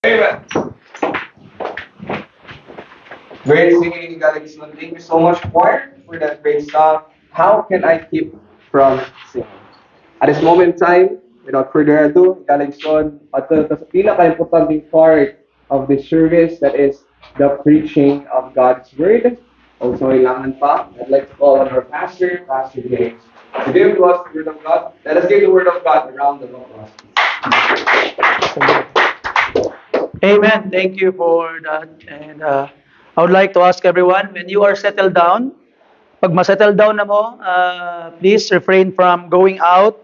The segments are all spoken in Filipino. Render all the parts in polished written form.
Amen. Great singing, Alex. Thank you so much, choir, for that great song. How can I keep from singing? At this moment in time, without further ado, Galingson, at the pinaka-importanting part of this service, that is the preaching of God's Word. Also, ilangan pa, I'd like to call on our pastor, Pastor James, to give to us the Word of God. Let us give the Word of God a round of applause. Amen. Thank you for that. And I would like to ask everyone, when you are settled down, pag ma-settle down na mo, please refrain from going out,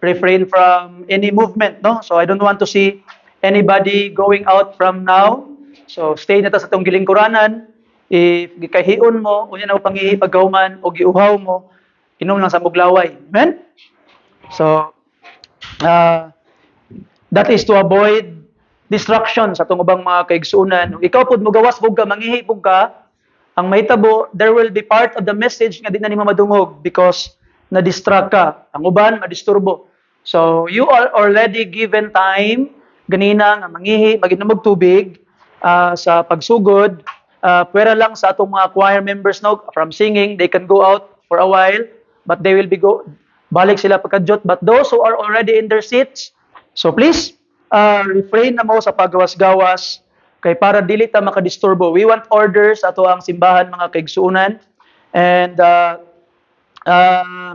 refrain from any movement, no? So I don't want to see anybody going out from now. So stay na ta sa tong gilingkuranan. If gikahion mo, unya na pangihi pagkauman o giuhaw mo, inom lang sa muglaway. Amen? So, uh, that is to avoid distraction sa itong ubang mga kaigsuunan. Kung ikaw pod mugawas pug ka, mangihi pug ka, ang mahitabo, there will be part of the message nga di na nimo madungog because na-distract ka. Ang uban, madisturbo. So, you are already given time, ganina nga mangihi, maginom og tubig, sa pagsugod, pwera lang sa atong mga choir members no, from singing, they can go out for a while, but they will be balik sila pagkadyot. But those who are already in their seats, so please, refrain na mo sa paggawas-gawas kay para dili ta makadisturbo. We want orders ato ang simbahan mga kaigsuunan. And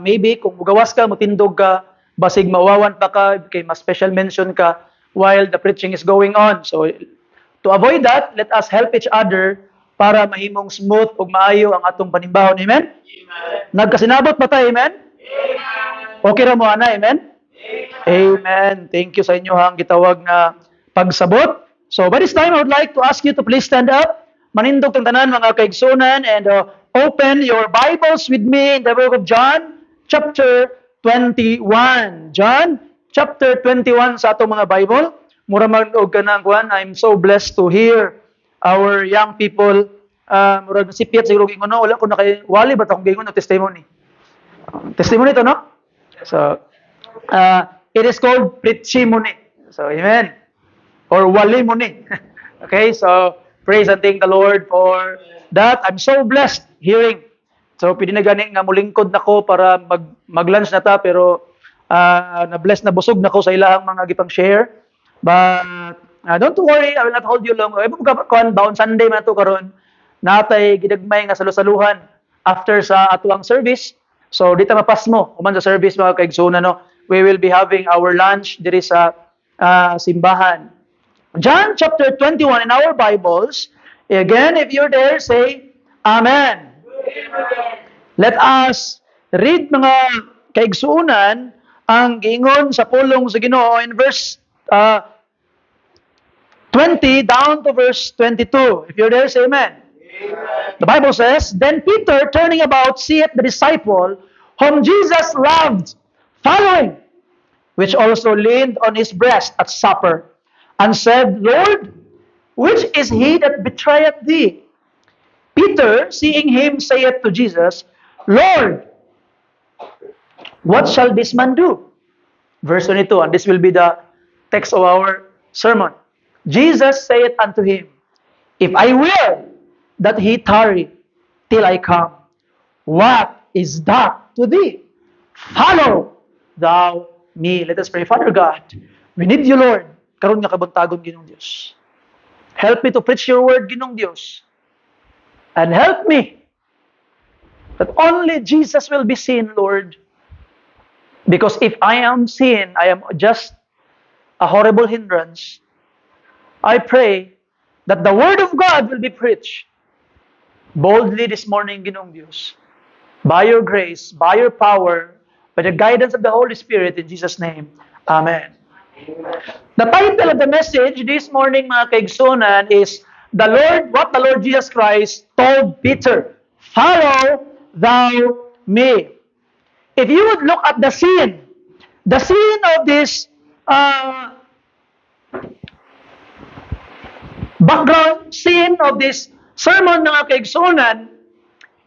maybe kung mugawas ka, mutindog ka, basig mawawan pa ka, kay mas special mention ka while the preaching is going on. So to avoid that, let us help each other para mahimong smooth ug maayo ang atong panimbahon. Amen? Nagkasinabot ba tayo? Amen? Okay ra mo ana? Amen? Amen. Thank you sa inyo hang gitawag na pagsabot. So by this time, I would like to ask you to please stand up. Manindog tang tanan mga kaigsunan and open your Bibles with me in the book of John, chapter 21. John, chapter 21 sa atong mga Bible. Mura mag-og ka na kuan. I'm so blessed to hear our young people. Mura nasipiyat siguro gingon no, wala ko na kay wali ba ta kung gingon no testimony. Testimony to no? So it is called Pritchimuni. So, amen. Or Walimuni. Okay, so praise and thank the Lord for that. I'm so blessed hearing. So, pwede na gani nga mulingkod na ko para mag-lunch na ta, pero na-bless na busog na ko sa ilahang mga gipang share. But don't worry, I will not hold you long. Ibo ka baon Sunday man to karon. Natay gidagmay nga salusaluhan after sa atuang service. So, dito mapas mo. Kuman sa service mga kaigsunan, no? We will be having our lunch diri sa simbahan. John chapter 21 in our Bibles. Again, if you're there, say Amen. Amen. Let us read mga kaigsuunan ang giingon sa pulong sa Ginoo in verse 20 down to verse 22. If you're there, say Amen. Amen. The Bible says, Then Peter, turning about, seeth the disciple whom Jesus loved, following, which also leaned on his breast at supper, and said, Lord, which is he that betrayeth thee? Peter, seeing him, saith to Jesus, Lord, what shall this man do? Verse 22, and this will be the text of our sermon. Jesus saith unto him, If I will that he tarry till I come, what is that to thee? Follow thou me. Let us pray. Father God, we need you, Lord. Karon nga kabuntagon Ginong Dios. Help me to preach your word, Ginong Dios. And help me that only Jesus will be seen, Lord. Because if I am seen, I am just a horrible hindrance. I pray that the word of God will be preached boldly this morning, Ginong Dios. By your grace, by your power, by the guidance of the Holy Spirit, in Jesus' name. Amen. The title of the message this morning, mga kaigsunan, is what the Lord Jesus Christ told Peter, Follow thou me. If you would look at the scene of this background scene of this sermon, mga kaigsunan,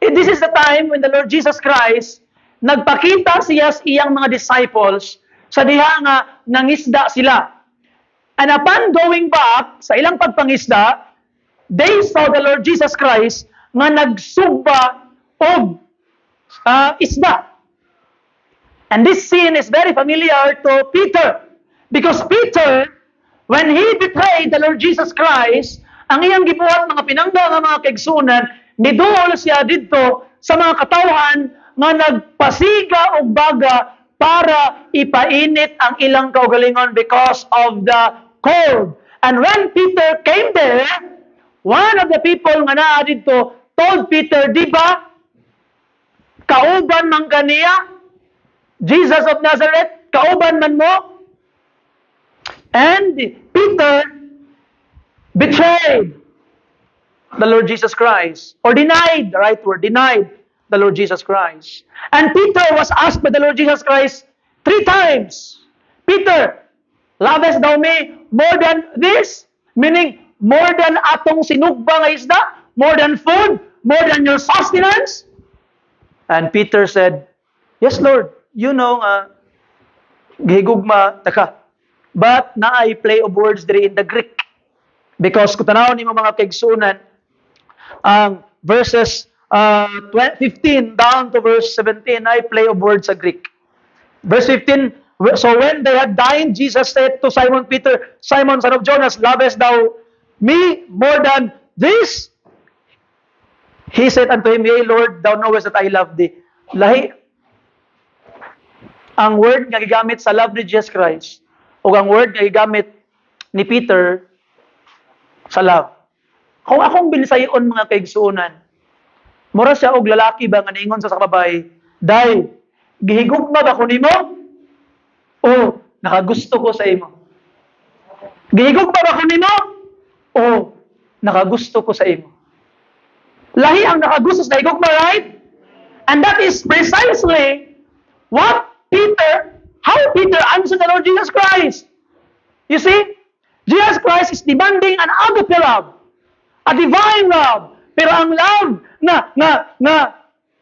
this is the time when the Lord Jesus Christ nagpakita siya sa iyang mga disciples sa diha nga nangisda sila. And upon going back sa ilang pagpangisda, they saw the Lord Jesus Christ nga nagsugba og isda. And this scene is very familiar to Peter. Because Peter, when he betrayed the Lord Jesus Christ, ang iyang gibuhat mga pinangga nga mga kaigsunan, niduol siya dito sa mga katawhan nga nagpasiga og baga para ipainit ang ilang kaugalingon because of the cold. And when Peter came there, one of the people nga naa dito told Peter, di ba, kauban man kaniya, Jesus of Nazareth, kauban man mo? And Peter betrayed the Lord Jesus Christ, or denied, the right word, denied the Lord Jesus Christ. And Peter was asked by the Lord Jesus Christ 3 times, Peter, lovest thou me more than this? Meaning, more than atong sinugba nga isda? More than food? More than your sustenance? And Peter said, yes, Lord, you know, gihigugma, taka. But naay play of words diri in the Greek. Because kung tanawon nimo mga kaigsunan, ang verses 15 down to verse 17, ay play of words sa Greek. Verse 15, so when they had dined, Jesus said to Simon Peter, Simon, son of Jonas, lovest thou me more than this? He said unto him, yea, Lord, thou knowest that I love thee. Lahi, ang word nga gigamit sa love ni Jesus Christ, o ang word nga gigamit ni Peter sa love. Kung akong bilisayon mga kaigsuonan, mura siya og lalaki ba nga niingon sa babae, Day, gihigugma ba ko nimo? O nakagusto ko sa imo. Gihigugma ba ko nimo? O nakagusto ko sa imo. Lahi ang nakagusto sa higugma, right? And that is precisely what how Peter answered the Lord Jesus Christ. You see, Jesus Christ is demanding an agape love, a divine love. Pero ang love na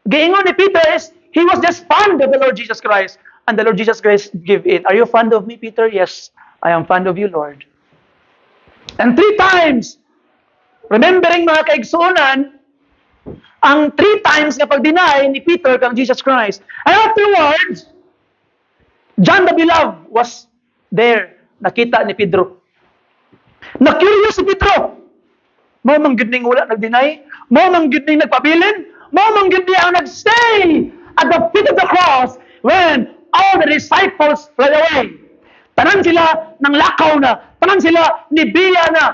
giingon ni Peter is, he was just fond of the Lord Jesus Christ. And the Lord Jesus Christ give in. Are you fond of me, Peter? Yes, I am fond of you, Lord. And 3 times, remembering mga kaigsuonan, ang 3 times na pag-deny ni Peter kang Jesus Christ. And afterwards, John the Beloved was there. Nakita ni Pedro. Na-curious si Pedro. Mo mang gid ning wala nag-deny, mo mang gid ning nagpabilin, mo mang gid ang nagstay at the feet of the cross when all the disciples fled away. Tanan sila nang lakaw na, tanan sila nibiya na.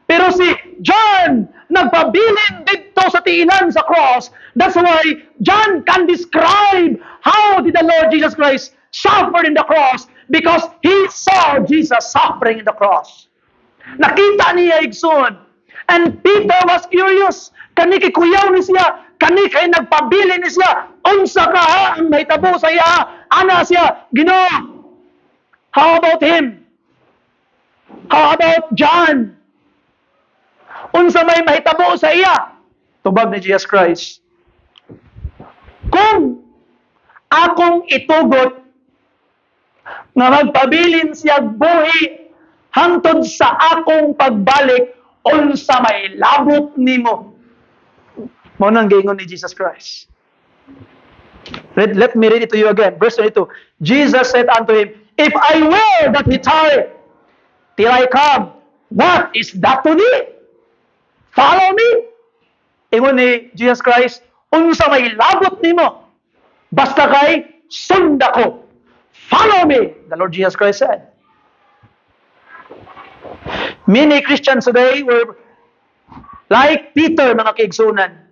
Pero si John nagpabilin dito sa tiinan sa cross. That's why John can describe how did the Lord Jesus Christ suffered in the cross, because he saw Jesus suffering in the cross. Nakita niya igsoon. And Peter was curious. Kani kay kuyaw ni siya, kani kay nagpabili ni siya. Unsa ka ha ang mahitabo sa iya? Ana siya, Ginoo. How about him? How about John? Unsa may mahitabo sa iya? Tubag ni Jesus Christ. Kung akong itugot nga magpabilin siya buhi hangtod sa akong pagbalik, unsa may labot nimo. Mao nang giingon ni Jesus Christ. Let me read it to you again. Verse 22. Jesus said unto him, if I will that he tarry till I come, what is that to thee? Follow me. Ingon ni Jesus Christ, unsa may labot nimo? Basta kay sunda ko. Follow me, the Lord Jesus Christ said. Many Christians today were like Peter, mga kaigsunan.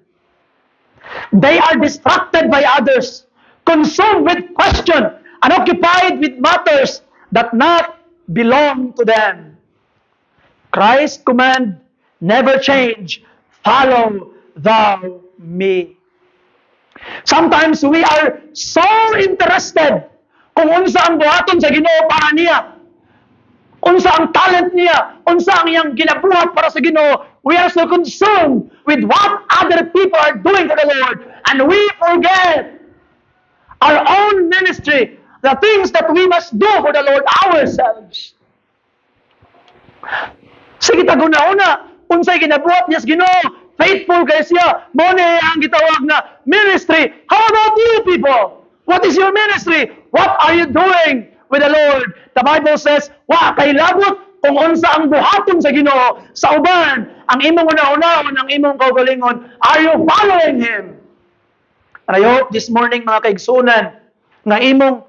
They are distracted by others, consumed with question, and occupied with matters that not belong to them. Christ's command never change, follow thou me. Sometimes we are so interested kung unsa ang buhaton sa Ginoo para niya. Unsa ang talent niya, unsa ang iyang ginabuhat para sa Ginoo. We are so consumed with what other people are doing for the Lord, and we forget our own ministry, the things that we must do for the Lord ourselves. Sige taguna-una, unsay ginabuhat niya sa Ginoo, faithful kay siya. Mo ni ang gitawag na ministry. How about you people? What is your ministry? What are you doing with the Lord? The Bible says, wa kay labot kung unsa ang buhaton sa Ginoo sa uban. Ang imong una-unahon, ang imong kaugalingon, are you following Him? And I hope this morning mga kaigsunan, nga imong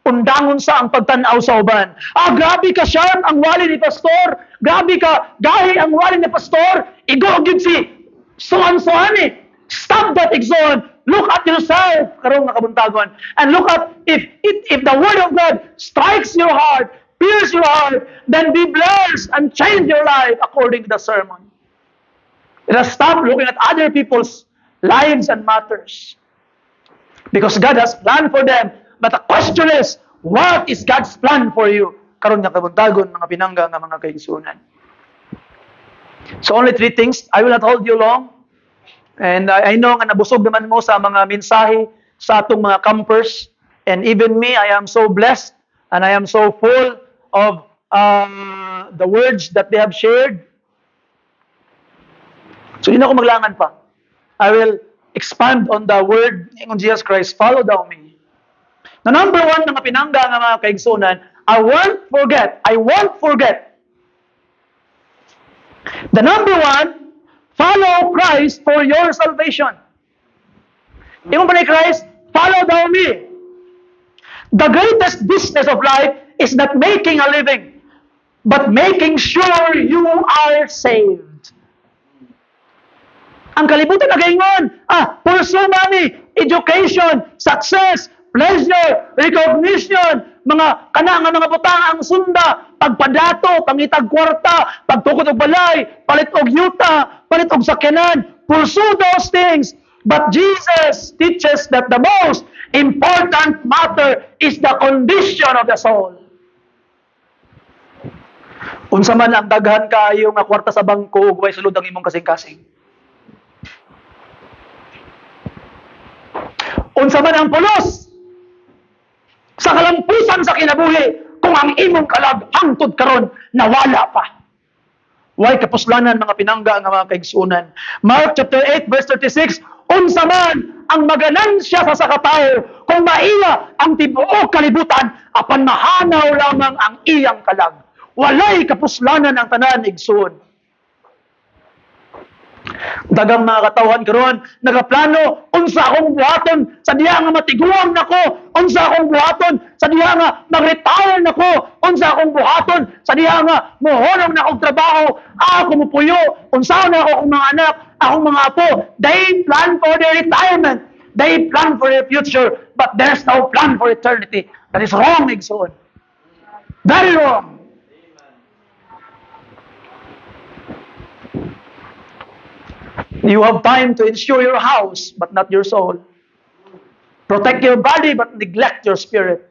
undangon sa ang pagtanaw sa uban. Grabe ka sharp ang wali ni pastor. Grabe ka gahi ang wali ni pastor. Igogid si suan-suani. Stop that, Igsoon. Look at yourself, karong nakabuntagon. And look at if the word of God strikes your heart, pierce your heart, then be blessed and change your life according to the sermon. Let us stop looking at other people's lives and matters. Because God has planned for them. But the question is, what is God's plan for you? Karon nga kabuntagon, mga pinangga nga mga kaigsunan. So only 3 things. I will not hold you long. And I know nga nabusog naman mo sa mga mensahe sa atong mga campers. And even me, I am so blessed and I am so full of the words that they have shared. So yun ako maglangan pa. I will expand on the word ng Jesus Christ, follow thou me. Na number 1, mga pinangga nga mga kaigsunan, I won't forget. The number 1, follow Christ for your salvation. Yung pa ni Christ, follow thou me. The greatest business of life is not making a living, but making sure you are saved. Ang kalibutan na gayon, pursue money, education, success, pleasure, recognition, mga kanang mga butang ang sunda, pagpadato, pangitag kwarta, pagtukod og balay, palit og yuta, palit og sakyanan, pursue those things. But Jesus teaches that the most important matter is the condition of the soul. Unsa man ang daghan kaayo nga kwarta sa bangko ug way sulod ang imong kasing-kasing. Unsa man ang pulos sa kalampusan sa kinabuhi kung ang imong kalag hangtod karon nawala pa. Way kapuslanan mga pinangga nga mga kaigsunan. Mark chapter 8 verse 36, unsa man ang maganansya sa sakatawo kung maiya ang tibuok kalibutan apan mahanaw lamang ang iyang kalag. Walay kapuslanan ang tanan igsoon. Dagang mga katawhan karon nagaplano unsa akong buhaton sa diha nga matiguang nako, unsa akong buhaton sa diha nga mag-retire nako, unsa akong buhaton sa diha nga mohonong na og trabaho, ako mupuyo, unsa na ako akong mga anak, akong mga apo. They plan for their retirement, they plan for their future, but there's no plan for eternity. That is wrong, igsoon. Very wrong. You have time to insure your house, but not your soul. Protect your body, but neglect your spirit.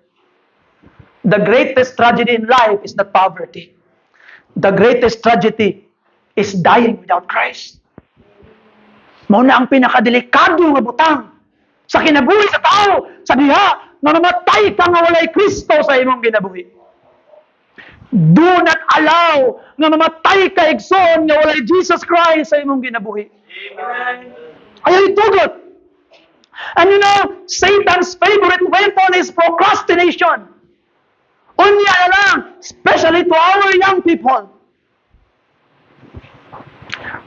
The greatest tragedy in life is not poverty. The greatest tragedy is dying without Christ. Mao na ang pinakadelikado nga butang sa kinabuhi sa tao, sa diha nga namatay ka nga walay Kristo sa imong kinabuhi. Do not allow nga mamatay ka igsoon nga walay Jesus Christ sa imong kinabuhi. Amen. Ayaw itugot. And you know, Satan's favorite weapon is procrastination. Unya na lang, especially to our young people.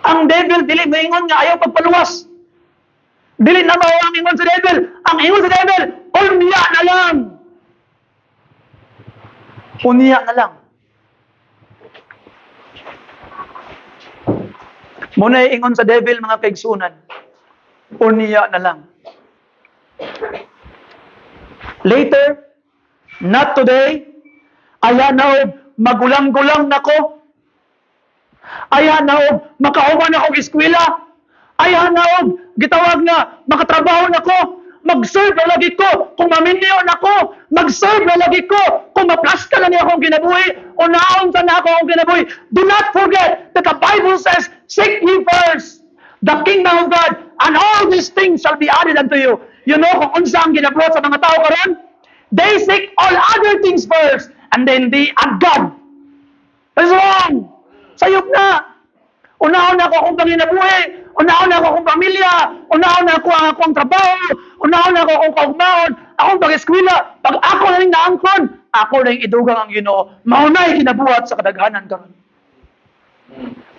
Ang devil, dili maingon nga ayaw pagpaluwas. Dili na mao ang ingon sa devil. Ang ingon sa devil, unya na lang. Unya na lang. Muna ingon sa devil mga kaigsunan. Unya na lang. Later, not today, aya na og magulang-gulang nako. Aya na og makahuman ako og eskwela. Aya na og gitawag na makatrabaho nako. Mag-serve na lagi ko kung maminyo nako. Mag-serve na lagi ko kung maplaska na niya akong kinabuhi o naon sa na ako akong kinabuhi. Do not forget that the Bible says, seek ye first the kingdom of God, and all these things shall be added unto you. You know kung unsa ang ginabuhat sa mga tao karon? They seek all other things first, and then they add God. That's wrong. Sayop na. Unahon na ako akong panginabuhi. Unahon na ako akong pamilya. Unahon na ako ang akong trabaho. Unahon na ako akong kaugmaon. Akong pag-eskwela. Pag ako na rin naangkon, ako na yung idugang ang Ginoo. Maunay kinabuhat sa kadaghanan karon.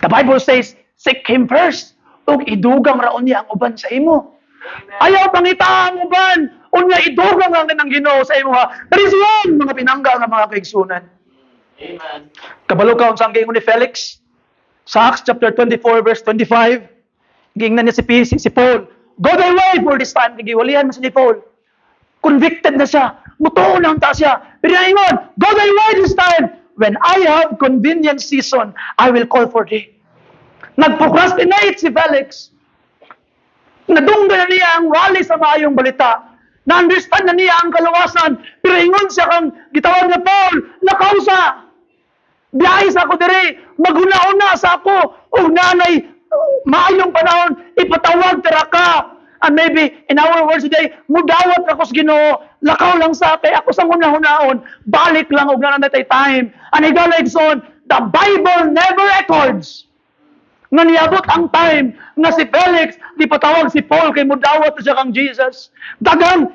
The Bible says, seek Him first. Ug idugang raon niya ang uban sa imo. Ayaw pangita ang uban. Unya idugang ang ng Ginoo sa imo ha. That is one, mga pinangga nga mga kaigsunan. Amen. Kabalo ka unsang giingon ni Felix? Sa Acts chapter 24 verse 25, giingnan niya si Paul. Go thy way for this time. Gigiwalihan mo si Paul. Convicted na siya. Mutuo lang ta siya. Pero ingon, go thy way this time. When I have convenient season, I will call for thee. Nag-procrastinate si Felix. Nadunggan na niya ang wali sa maayong balita. Na-understand na niya ang kaluwasan. Pero ingon siya kang gitawag na Paul, nakausa. Biyahe sa ako diri, maghuna-una sa ako. O nanay, maayong panahon, ipatawag tira ka. And maybe, in our words today, mudawat ako sa Ginoo, lakaw lang sa kay ako sa hunahon, balik lang og nanay time. And higaligson, the Bible never records nga niabot ang time nga si Felix di patawag si Paul kay mudawat na siya kang Jesus. Dako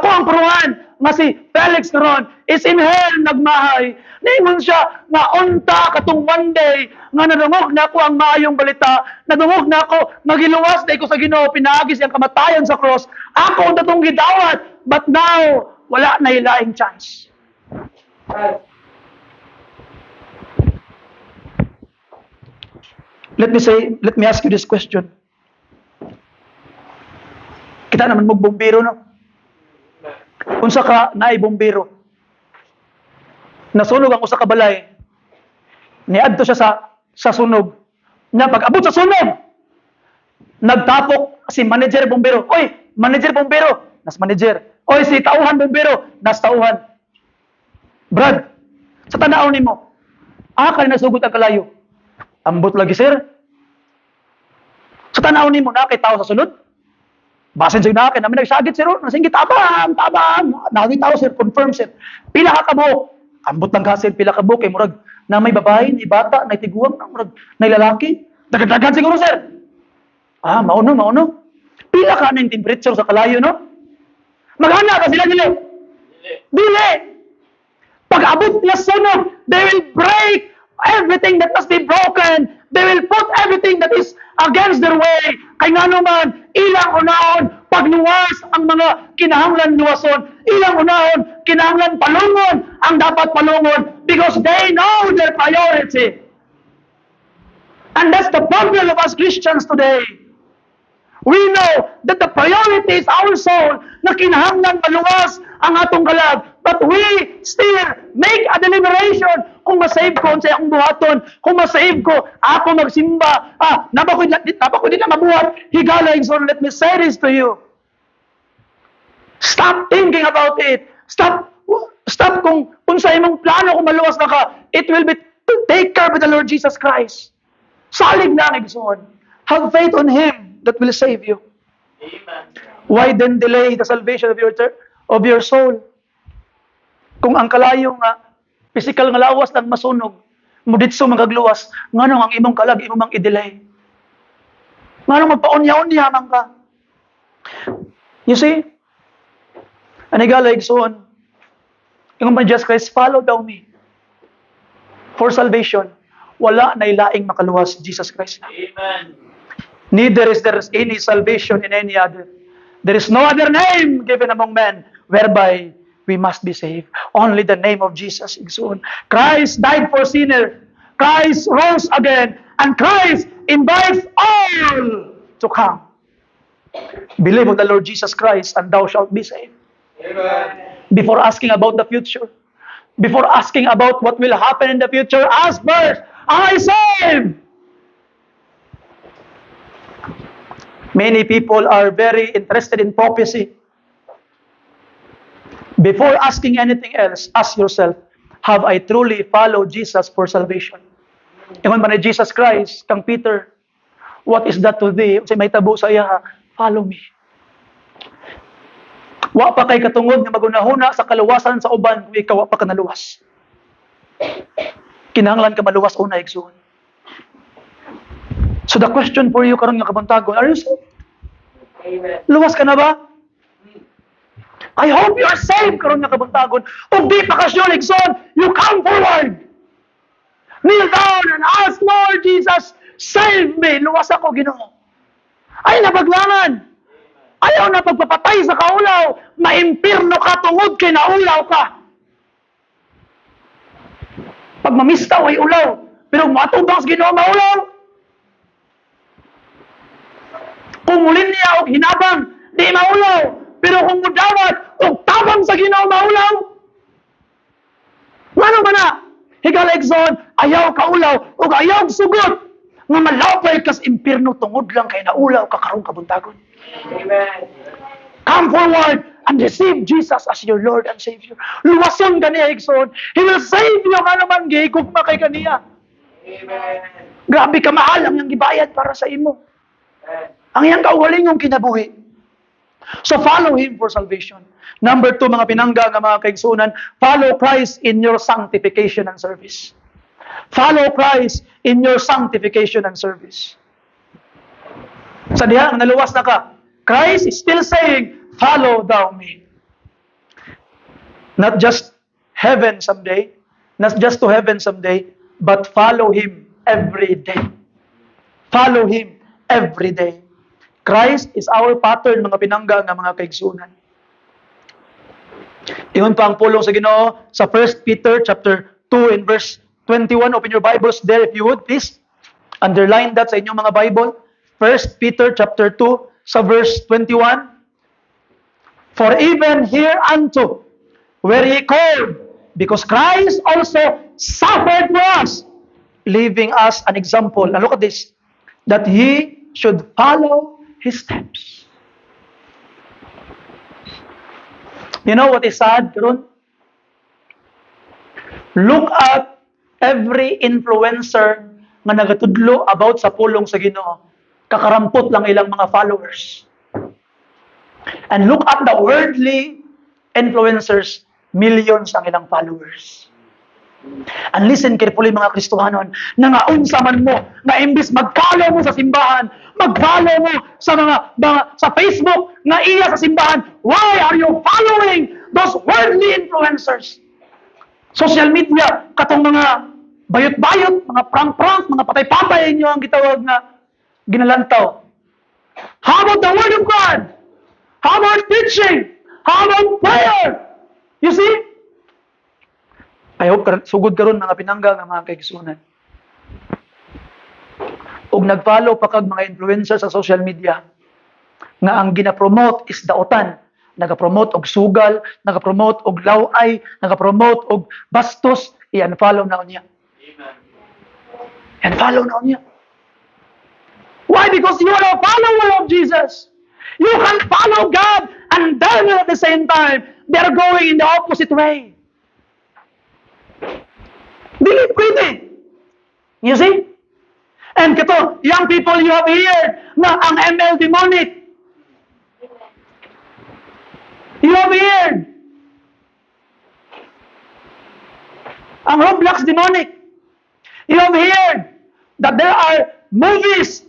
ang puruhan nga si Felix karon is in hell nagmahay. Ningon siya nga unta katong one day nga nadungog na ako ang maayong balita, nadungog na ako, magiluwas na ko sa Ginoo, pinaagi siyang kamatayan sa cross. Ako ang tatong gidawat, but now wala na ilaing chance. Let me ask you this question. Kita naman magbombero, no? Unsa ka naay bombero? Nasunog ang usa ka balay. Niadto siya sa sunog. Na pag-abot sa sunog, nagtapok si manager bombero. Oy, manager bombero, nas manager. Oy, si tauhan bombero, nas tauhan. Brad, sa tanaw nimo, kay nasugot ang kalayo. Ambot lagi, sir. Sa tanaw nimo na kay tao sa sunod. Basin sa'yo na akin, namin nagsagit, sir. Nasinggit, tabang. Naging tao, sir. Confirm, sir. Pila ka kabo. Ambot lang ka, sir. Pila ka kabo. Kay murag na may babae, may bata, may tiguang, murag na lalaki. Dagad-dagad siguro, sir. Mauno. Pila ka na yung temperature sa kalayo, no? Maghana ka sila, dili. Pag-abot na sunog, they will break everything that must be broken. They will put everything that is against their way. Kay nga naman, ilang unahon, pagluwas ang mga kinahanglan luwason. Ilang unahon, kinahanglan palungon ang dapat palungon because they know their priority. And that's the problem of us Christians today. We know that the priority is our soul na kinahanglan maluwas ang atong kalag. But we still make a deliberation kung masave ko sa akong buhaton, kung masave ko, ako magsimba, napa ko din na mabuhat, higalang. So let me say this to you. Stop thinking about it. Stop kung sa imong plano kung maluwas na ka, it will be to take care of the Lord Jesus Christ. Salig na ang igsoon. Have faith on Him that will save you. Amen. Why then delay the salvation of your soul? Kung ang kalayo nga, physical nga lawas lang masunog, muditso magagluwas, nganong ang imong kalag, imong i-delay. Nganong magpaunya-unya man ka. You see? Anigalig soon, yung man Jesus Christ, follow thou me. For salvation, wala na ilaing makaluwas Jesus Christ. Amen. Neither is there any salvation in any other. There is no other name given among men whereby we must be saved. Only the name of Jesus is soon. Christ died for sinners. Christ rose again. And Christ invites all to come. Believe on the Lord Jesus Christ and thou shalt be saved. Amen. Before asking about the future, before asking about what will happen in the future, ask first, am I saved? Many people are very interested in prophecy. Before asking anything else, ask yourself, have I truly followed Jesus for salvation? Ingon ba ni Jesus Christ, kang Peter, what is that to thee? Say may tabo sa iya, follow me. Wa pa kay katungod nga magunahuna sa kaluwasan sa uban kung ikaw wa pa ka naluwas. Kinahanglan ka maluwas una igsoon. So the question for you karon nga kabuntagon, are you saved? Amen. Luwas ka na ba? I hope you are saved karon nga kabuntagon. Ug di pa ka sure, Igsoon, you come forward. Kneel down and ask, Lord Jesus, save me. Luwas ako, Ginoo. Ay nabaglangan. Ayaw na pagpapatay sa kaulaw. Maimpirno ka tungod kay naulaw ka. Pag mamistaw ay ulaw. Pero matubang sa Ginoo maulaw. Kung mulin niya og hinabang, di maulaw. Pero kung mudawat og tabang sa Ginoo maulaw. Ngano ba na? Higala Igsoon, ayaw ka ulaw ug ayaw sugot. Nga malapay kas impirno tungod lang kay naulaw ka karong kabuntagon. Amen. Come forward and receive Jesus as your Lord and Savior. Luwason kaniya, Igsoon. He will save you nga naman gihigugma kay kaniya. Amen. Grabe ka mahal ang iyang gibayad para sa imo. Ang iyang kaugalingong kinabuhi. So follow Him for salvation. Number 2, mga pinangga nga mga kaigsunan, follow Christ in your sanctification and service. Follow Christ in your sanctification and service. Sa diha, ang naluwas na ka, Christ is still saying, follow thou me. Not just heaven someday, not just to heaven someday, but follow Him every day. Follow Him every day. Christ is our pattern, mga pinangga nga mga kaigsunan. Ingon pa ang pulong sa Ginoo sa 1 Peter chapter 2 in verse 21. Open your Bibles there if you would, please. Underline that sa inyong mga Bible. 1 Peter chapter 2 sa verse 21. For even hereunto were ye called, because Christ also suffered for us, leaving us an example. And look at this, that ye should follow His steps. You know what is sad, karon? Look at every influencer nga nagatudlo about sa pulong sa Ginoo. Kakarampot lang ilang mga followers. And look at the worldly influencers, millions ang ilang followers. And listen carefully mga Kristohanon, na nga unsa man mo, na imbis mag-follow mo sa simbahan, mag-follow mo sa sa Facebook, na iya sa simbahan, why are you following those worldly influencers? Social media, katong mga bayot-bayot, mga prank-prank, mga patay-patay inyo ang gitawag na ginalantaw. How about the Word of God? How about preaching? How about prayer? You see? I hope sugod karon mga pinangga nga mga kaigsunan. Ug nag-follow pa kag mga influencers sa social media nga ang gina-promote is daotan. Nagapromote og sugal, nagapromote og laway, nagapromote og bastos, i-unfollow na niya. Amen. Unfollow na niya. Why? Because you are a follower of Jesus. You can follow God and devil at the same time. They are going in the opposite way. Dili pwede. You see? And kato, young people, you have heard na ang ML demonic. You have heard. Ang Roblox demonic. You have heard that there are movies,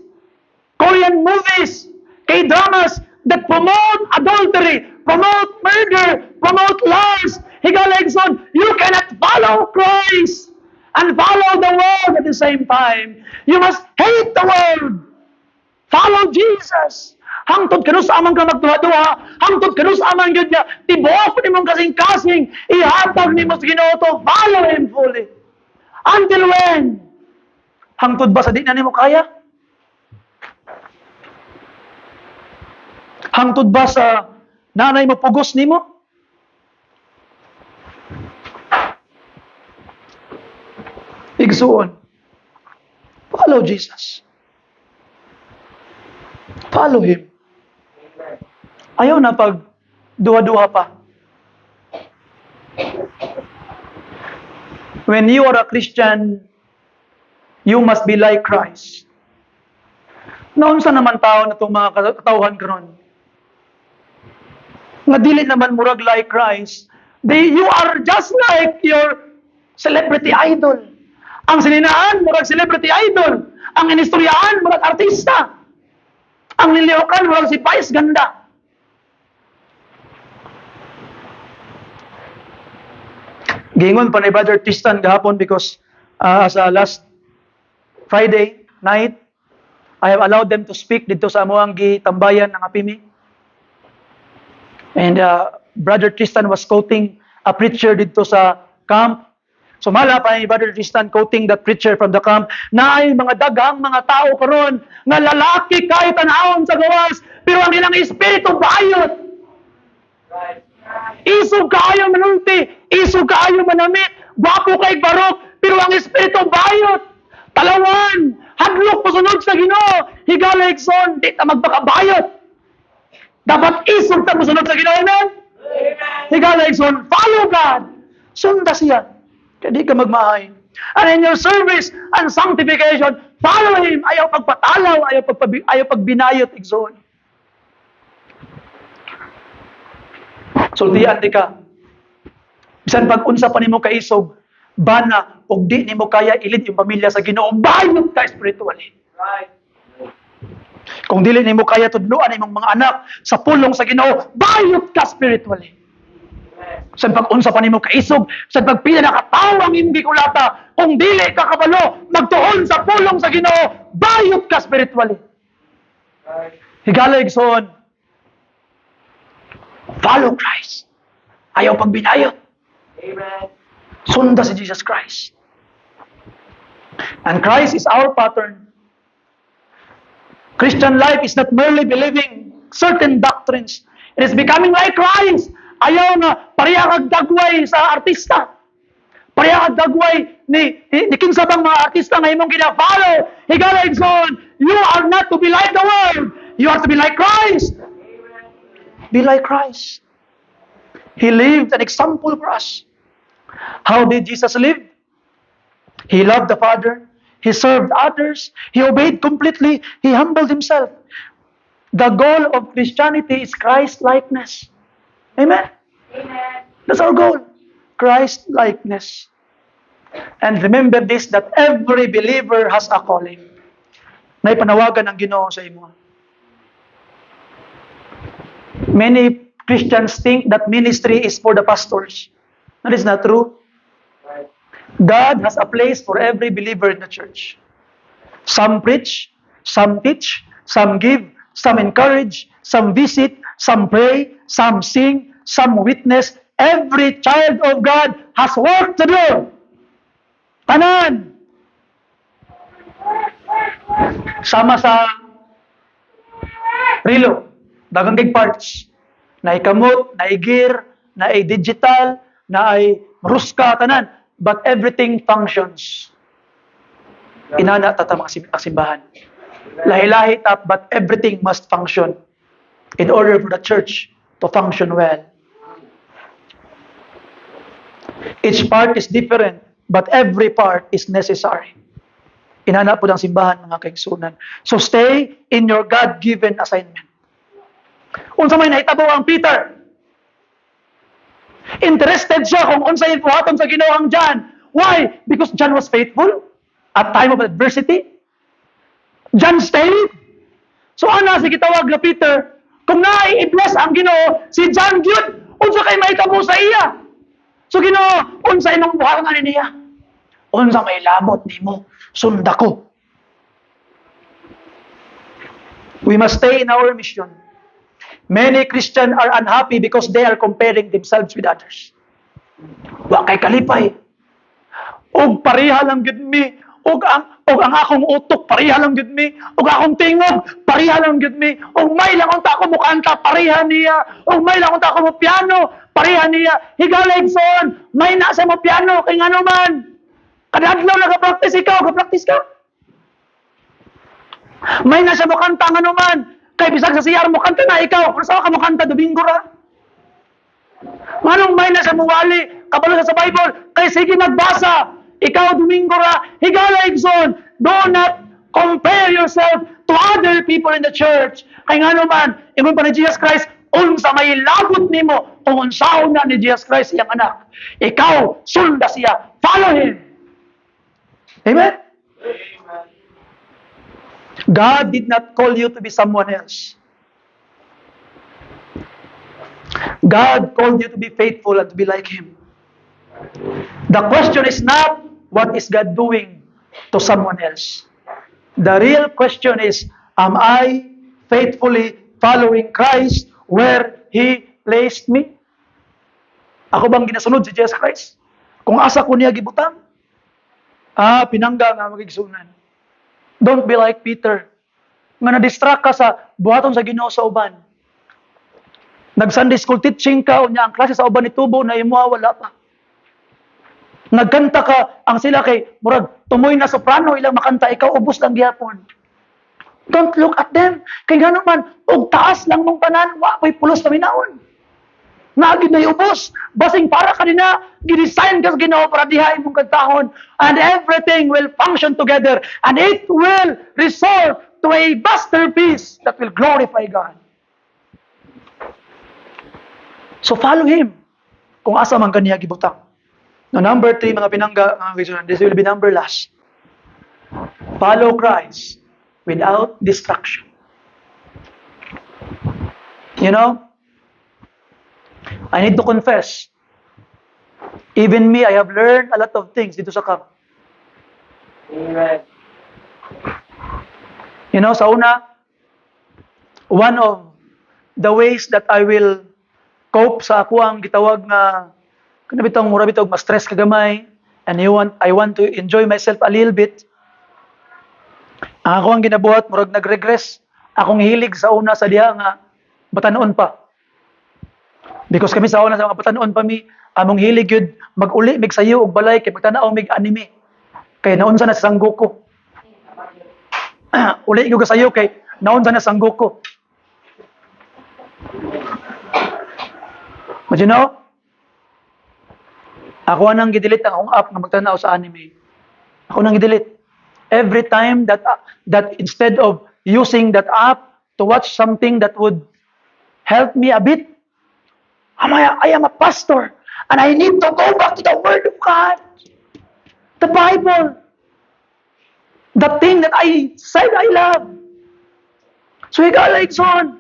Korean movies, K-dramas that promote adultery, promote murder, promote lies. Higala Igsoon, you cannot follow Christ and follow the world at the same time. You must hate the world. Follow Jesus. Hangtod kanus amang ka magduha-duha, hangtod kanus amang gyud niya tibuok nimong kasing-kasing, ihatag nimo sa Ginoo to, follow Him fully. Until when? Hangtod ba sa di na nimo kaya? Hangtod ba sa nanay mo pugos nimo? Igsuon. Follow Jesus. Follow Him. Ayaw na pag duha-duha pa. When you are a Christian, you must be like Christ. Naunsa naman tao na itong mga katauhan karon? Nga dili naman murag like Christ. You are just like your celebrity idol. Ang sininaan, murag celebrity idol. Ang inistoryahan, mga artista. Ang nilihokan, walang si Pais ganda. Gingon pa ni Brother Tristan gahapon because sa last Friday night, I have allowed them to speak dito sa amuang gitambayan ng Apimi. And Brother Tristan was quoting a preacher dito sa camp. So mala pa ni Brother Tristan quoting that preacher from the camp na ay mga daghang mga tao karon nga lalaki kahit tanahon sa gawas pero ang ilang espiritu bayot. Right. Isog kaayo manulti, isog kaayo manamit, gwapo kay barok, pero ang espiritu bayot. Talawan, hadlok pasunod sa Ginoo, higala igsoon, di ta magpakabayot. Dapat isog ta pasunod sa Ginoo, amen? Higala igsoon, follow God. Sunda siya. Kaya di ka magmahay. And in your service and sanctification, follow Him. Ayaw pagpatalaw, ayaw pagbinayot igsoon. Sultian di ka. Bisan pag unsa pa nimo kaisog, bana og di nimo kaya ilid yung pamilya sa Ginoo, bayot ka spiritually. Right. Kung dili nimo kaya tudloan imong mga anak sa pulong sa Ginoo, bayot ka spiritually. Bisan pag unsa pa nimo kaisog, bisan pag pila na katawo ang imong gikulata, kung dili ka kabalo magtuon sa pulong sa Ginoo, bayot ka spiritually. Right. Higala igsoon. Follow Christ. Ayaw pagbinayot. Amen. Sunda si Jesus Christ. And Christ is our pattern. Christian life is not merely believing certain doctrines. It is becoming like Christ. Ayaw nga pareha kag dagway sa artista. Pareha kag dagway ni kinsa bang mga artista nga imong gina-follow. Higala igsoon, you are not to be like the world. You are to be like Christ. Be like Christ. He lived an example for us. How did Jesus live? He loved the Father. He served others. He obeyed completely. He humbled himself. The goal of Christianity is Christ-likeness. Amen? Amen. That's our goal. Christ-likeness. And remember this, that every believer has a calling. Na ipanawagan ng Ginoo sa imo. Many Christians think that ministry is for the pastors. That is not true. Right. God has a place for every believer in the church. Some preach, some teach, some give, some encourage, some visit, some pray, some sing, some witness. Every child of God has work to do. Tanan. Sama sa rilo. Dagang big parts. Na ikamot, na igir, na digital, na ay ruska, tanan. But everything functions. Inana tata mga simbahan. Lahi-lahi tap, but everything must function in order for the church to function well. Each part is different, but every part is necessary. Inana po ng simbahan, mga kaigsunan. So stay in your God-given assignment. Unsa may nahitabo ang Peter? Interested siya kung unsay buhaton sa Ginoo ang John. Why? Because John was faithful at time of adversity. John stayed. So ana si gitawag na Peter, kung nai-bless ang Ginoo si John gyud, unsa kay mahitabo sa iya? So Ginoo, unsa imong buhaton ani niya? Unsa may labot nimo? Sunda ko. We must stay in our mission. Many Christians are unhappy because they are comparing themselves with others. Wa kay kalipay. Og pareha lang gid mi, og ang akong utok pareha lang gid mi, og akong tingog pareha lang gid mi, og may lang unta ako mukanta pareha niya, og may lang unta ako mo piano pareha niya. Higala igsoon, may na sa mo piano kay ngano man. Kadadlaw naka-practice ikaw, ka-practice ka. May na siya mo kanta ngano man. Kay bisag sa siyar mo kanta na ikaw, kung saan ka mo kanta, Domingo ra. Manong may na sa muwali, kabalo sa Bible, kay sige magbasa, ikaw Domingo ra, higala igsoon, do not compare yourself to other people in the church. Kay nga naman, ingon pa ni Jesus Christ, unsa may labot nimo, kung unsaon na ni Jesus Christ iyang anak. Ikaw, sunda siya, follow Him. Amen? Amen. God did not call you to be someone else. God called you to be faithful and to be like Him. The question is not what is God doing to someone else. The real question is, am I faithfully following Christ where He placed me? Ako bang ginasunod si Jesus Christ? Kung asa ko niya gibutang? Pinangga nga magigsunan. Don't be like Peter. Nga na-distract ka sa buhaton sa Ginoo sa uban. Nag-Sunday school teaching ka, unya ang klase sa uban ni tubo na imuha, wala pa. Nagkanta ka, ang sila kay, murag, tumoy na soprano, ilang makanta, ikaw ubos lang gihapon. Don't look at them. Kay gano'n man, og taas lang mong tanan, wakoy pulos kami naon. Nagid na ubos. Basing para kanina, gidesign ka sa Ginoo para dihain mong kantahon. And everything will function together. And it will result to a masterpiece that will glorify God. So follow Him. Kung asa man kaniya gibutang. Now, number 3, mga pinangga, mga kaibigan, this will be number last. Follow Christ without distraction. You know, I need to confess, even me, I have learned a lot of things dito sa camp. Amen. You know, sa una, one of the ways that I will cope sa ako ang gitawag nga kana bitong mura bitog ma-stress kagamay and I want to enjoy myself a little bit. Ang ako ang ginabuhat murag nag-regress. Akong hilig sa una sa diha nga batanon pa. Because kami sa una sa mga batanon pa mi among hilig yun mag-uli mig sayo og balay kay magtanaw mig anime. Kay naunsa na sa Sangoku. Uli ko sayo kay naunsa na sa Sangoku. But you know, ako nang gidelete ang akong app nga magtanaw sa anime. Ako nang gidelete. Every time that instead of using that app to watch something that would help me a bit, I am a pastor and I need to go back to the Word of God. The Bible. The thing that I said I love. So ikaw, Son,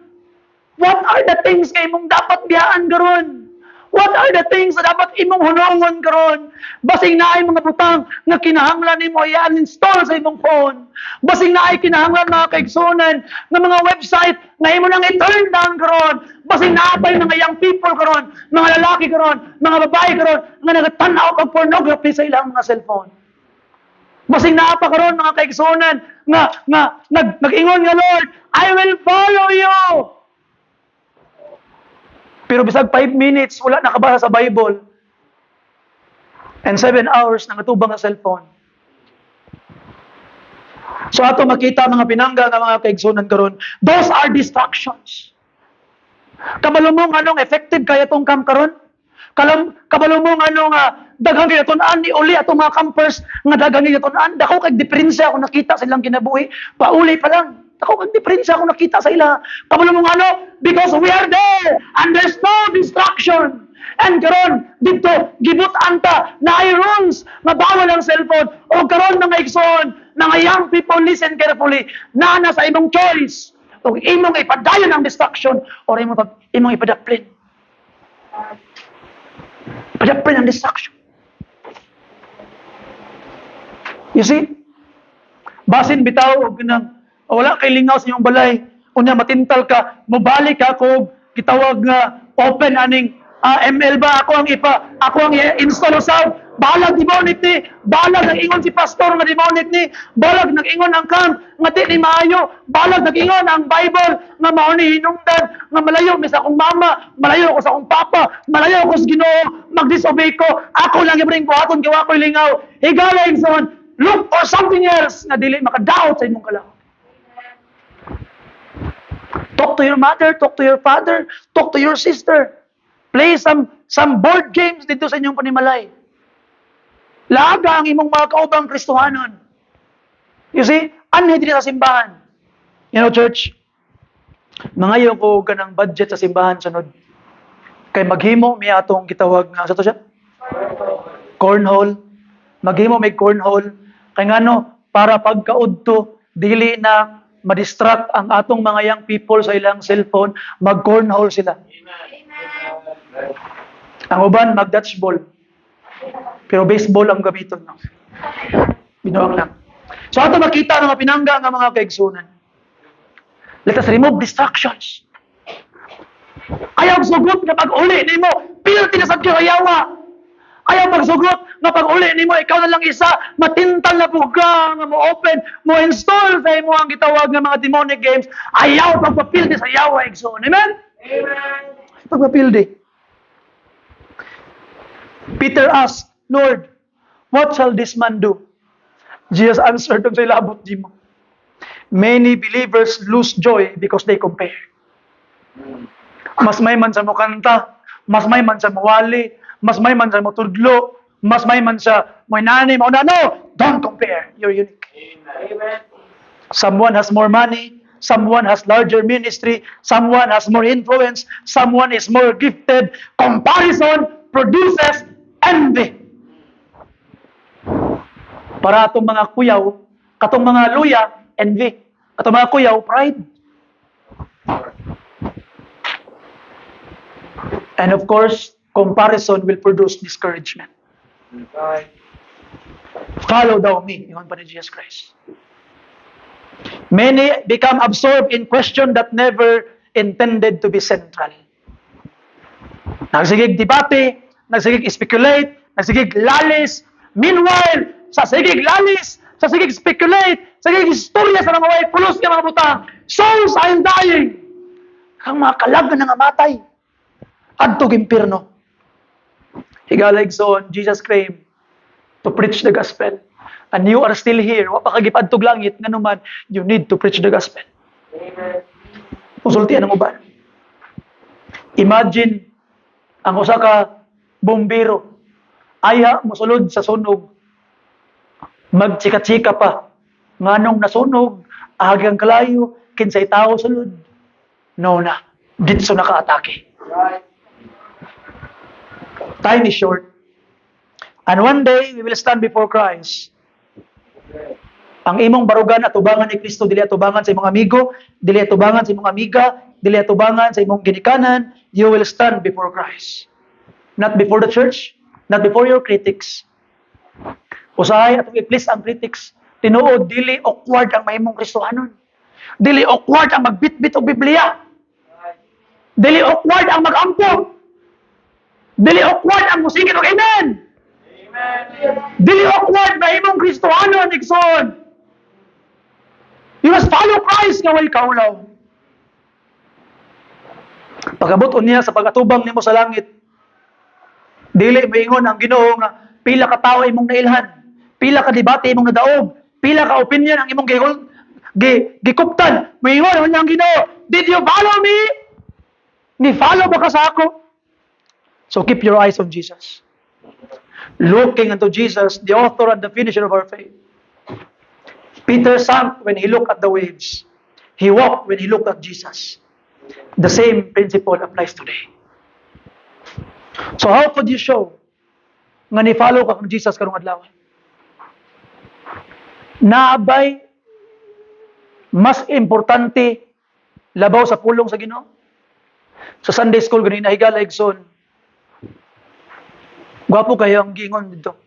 what are the things nga imong dapat biyaan karon? What are the things na dapat imong hunongon karon? Basing naay mga butang nga kinahanglan nimo i-uninstall sa imong phone. Basing naay kinahanglan mga kaigsunan nga mga website nga imo nang i-turn down karon. Basing naapay mga young people karon, mga lalaki karon, mga babae karon nga nagatan-aw og pornography sa ilang mga cellphone. Basing naapa karon mga kaigsunan nga nag-ingon nga Lord, I will follow you. Pero bisag 5 minutes, wala nakabasa sa Bible. And 7 hours, nangatubang sa cellphone. So ato makita mga pinangga ng mga kaigsunan karon, those are distractions. Kabalo mo anong effective kaya tong camp karon? Kabalo mo anong daghang ginatunan ni uli atong mga campers nga daghang ginatunan, dako kay diferensya ako nakita sa ilang kinabuhi, pauli pa lang. Ako kag diferensya ako nakita sa ila. Kabalo mo because we are there and there's no distraction. And karon dito gibutan ta na ay rules nga bawal ang cellphone o karon mga igsoon mga young people listen carefully na sa imong choice o imong ipadayon ang distraction o imong ipadaplin. Padaplin ang distraction. You see? Basin bitaw og wala kay lingaw sa inyong balay. Unya matintal ka, mobalik ka kog gitawag nga open aning ML ba ako ang install sa balag demonic ni, balag nag-ingon si pastor nga demonic ni, balag nag-ingon ang camp nga di ni maayo, balag nag-ingon ang Bible nga mao ni hinungdan nga malayo mi sa akong mama, malayo ko sa akong papa, malayo ko sa Ginoo, mag-disobey ko, ako lang gibring buhaton gawa ko'y lingaw. Higala son, look for something else nga dili makadaot sa imong kalao. Talk to your mother, talk to your father, talk to your sister. Play some board games dito sa inyong panimalay. Laga ang imong mga kaubang Kristohanon. You see, anhi din sa simbahan. You know, church, mangayo ko ganang budget sa simbahan sunod. Kay maghimo mi atong gitawag nga sa to siya? Cornhole. Maghimo may cornhole. Kay ngano para pagkaudto dili na ma-distract ang atong mga young people sa ilang cellphone, mag-cornhole sila. Ang uban, mag-dodgeball. Pero baseball ang gamiton. No? Binuang lang. So ato makita nga pinangga nga mga kaigsunan. Let us remove distractions. Ayaw sugot nga pag-uli ni mo, pilti na sa yawa. Ayaw magsugot nga pag-uli ni mo, ikaw na lang isa, matintal na po ka, nga mo-open, mo-install sa imo ang gitawag nga mga demonic games. Ayaw pagpapildi sa yawa, igsoon. Amen? Amen. Pagpapildi. Peter asked, Lord, what shall this man do? Jesus answered sa ilabot di mo. Many believers lose joy because they compare. Mas may man sa mo kanta, mas may man sa mawali, mas may man sa mo tudlo, mas may man sa mo inani, mo no, don't compare. You're unique. Amen. Someone has more money, someone has larger ministry, someone has more influence, someone is more gifted. Comparison produces envy. Para atong mga kuyaw, katong mga luya, envy. Katong mga kuyaw, pride. And of course, comparison will produce discouragement. Right. Follow thou me, ingon pa ni Jesus Christ. Many become absorbed in question that never intended to be central. Nagsigig debate, nagsigig speculate, nagsigig lalis. Meanwhile, sa sigig lalis, sa sigig speculate, sa sigig istorya sa mga way pulos nga mga butang, souls are dying. Ang mga kalag na nangamatay. Adtog impirno. Higalig son, Jesus came to preach the gospel. And you are still here. Wa pa kagipadtog langit nga naman, you need to preach the gospel. Amen. Konsultihan ang uban. Imagine ang usa ka bombero aya mosulod sa sunog. Magchika-chika pa. Nganong nasunog, ahagang kalayo, kinsay tao sulod. No na. Ditso naka-atake. Right. Time is short. And one day, we will stand before Christ. Ang imong barugan at tubangan ni Kristo, dili atubangan sa imong amigo, dili atubangan sa imong amiga, dili atubangan sa imong ginikanan, you will stand before Christ. Not before the church, not before your critics. Usahay atong i-please ang critics. Tinuod, dili awkward ang mahimong Kristohanon. Dili awkward ang magbitbit og Biblia. Dili awkward ang mag-ampo. Dili awkward ang musikit og amen. Amen. Dili awkward mahimong Kristohanon, Nixon. You must follow Christ nga way kaulaw. Pagabot niya sa pagatubang nimo sa langit, dili moingon ang Ginoo nga pila ka tawo imong nailhan, pila ka debate imong nadaog, pila ka opinion ang imong gikuptan. Moingon ang Ginoo, did you follow me? Ni follow ba ka sa ako? So keep your eyes on Jesus. Looking unto Jesus, the author and the finisher of our faith. Peter sank when he looked at the waves. He walked when he looked at Jesus. The same principle applies today. So how could you show nga ni-follow ka kang Jesus karong adlaw? Naabay mas importante labaw sa pulong sa Ginoo? Sa Sunday school ganina higala igsoon. Gwapo kayo ang gingon dito.